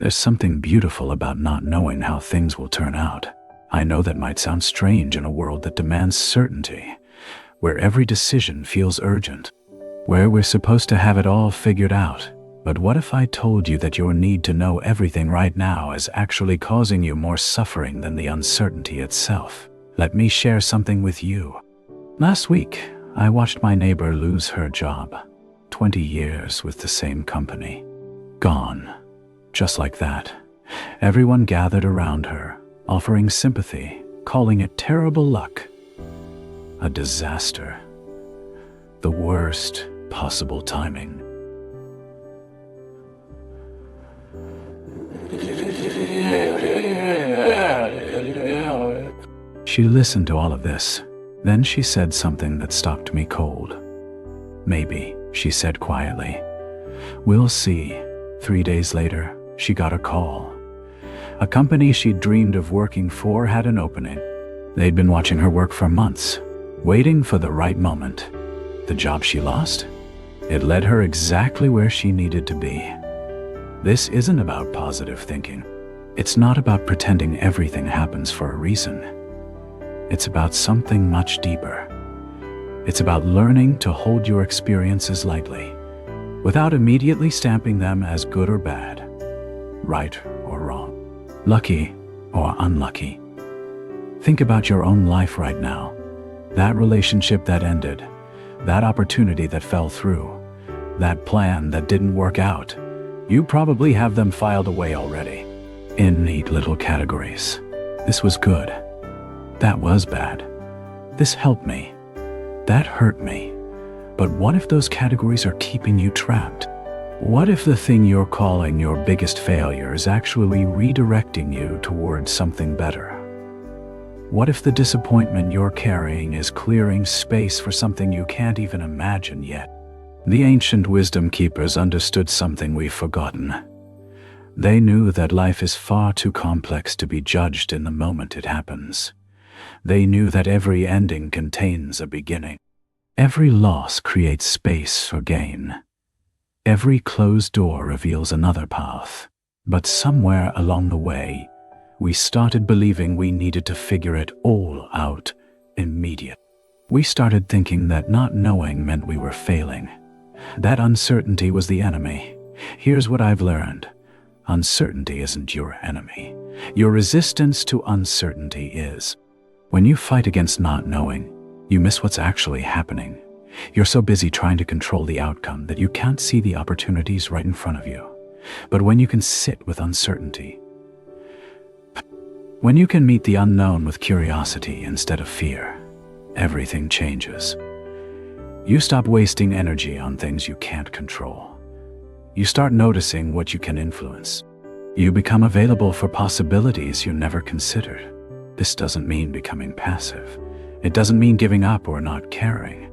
There's something beautiful about not knowing how things will turn out. I know that might sound strange in a world that demands certainty, where every decision feels urgent, where we're supposed to have it all figured out. But what if I told you that your need to know everything right now is actually causing you more suffering than the uncertainty itself? Let me share something with you. Last week, I watched my neighbor lose her job. 20 years with the same company. Gone. Just like that. Everyone gathered around her, offering sympathy, calling it terrible luck. A disaster. The worst possible timing. She listened to all of this. Then she said something that stopped me cold. "Maybe," she said quietly. "We'll see." 3 days later, she got a call. A company she'd dreamed of working for had an opening. They'd been watching her work for months, waiting for the right moment. The job she lost? It led her exactly where she needed to be. This isn't about positive thinking. It's not about pretending everything happens for a reason. It's about something much deeper. It's about learning to hold your experiences lightly, without immediately stamping them as good or bad, right or wrong, lucky or unlucky. Think about your own life right now. That relationship that ended, that opportunity that fell through, that plan that didn't work out. You probably have them filed away already, in neat little categories. This was good. That was bad. This helped me. That hurt me. But what if those categories are keeping you trapped? What if the thing you're calling your biggest failure is actually redirecting you towards something better? What if the disappointment you're carrying is clearing space for something you can't even imagine yet? The ancient wisdom keepers understood something we've forgotten. They knew that life is far too complex to be judged in the moment it happens. They knew that every ending contains a beginning. Every loss creates space for gain. Every closed door reveals another path. But somewhere along the way, we started believing we needed to figure it all out immediately. We started thinking that not knowing meant we were failing. That uncertainty was the enemy. Here's what I've learned. Uncertainty isn't your enemy. Your resistance to uncertainty is. When you fight against not knowing, you miss what's actually happening. You're so busy trying to control the outcome that you can't see the opportunities right in front of you. But when you can sit with uncertainty, when you can meet the unknown with curiosity instead of fear, everything changes. You stop wasting energy on things you can't control. You start noticing what you can influence. You become available for possibilities you never considered. This doesn't mean becoming passive. It doesn't mean giving up or not caring.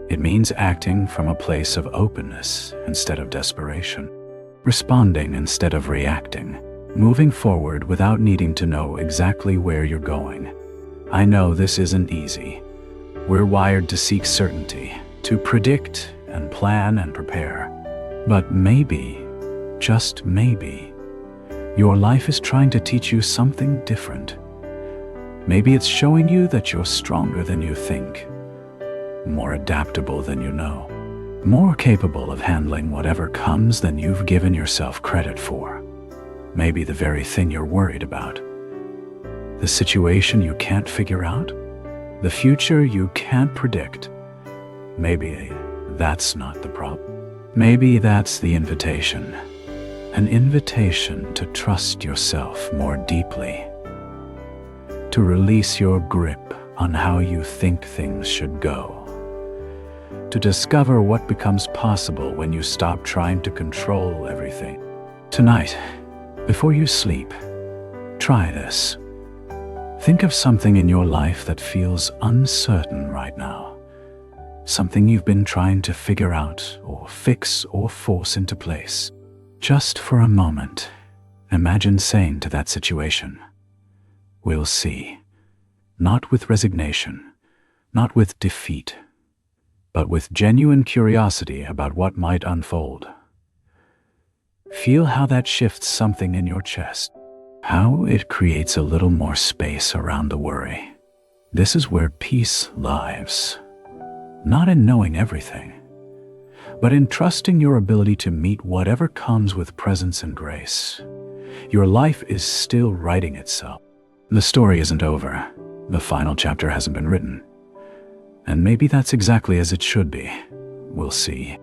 It means acting from a place of openness instead of desperation, responding instead of reacting, moving forward without needing to know exactly where you're going. I know this isn't easy. We're wired to seek certainty, to predict and plan and prepare. But maybe, just maybe, your life is trying to teach you something different. Maybe it's showing you that you're stronger than you think, more adaptable than you know, more capable of handling whatever comes than you've given yourself credit for. Maybe the very thing you're worried about, the situation you can't figure out, the future you can't predict, maybe that's not the problem. Maybe that's the invitation, an invitation to trust yourself more deeply, to release your grip on how you think things should go, to discover what becomes possible when you stop trying to control everything. Tonight, before you sleep, try this. Think of something in your life that feels uncertain right now, something you've been trying to figure out or fix or force into place. Just for a moment, imagine saying to that situation, "We'll see," not with resignation, not with defeat, but with genuine curiosity about what might unfold. Feel how that shifts something in your chest, how it creates a little more space around the worry. This is where peace lives. Not in knowing everything, but in trusting your ability to meet whatever comes with presence and grace. Your life is still writing itself. The story isn't over. The final chapter hasn't been written. And maybe that's exactly as it should be. We'll see.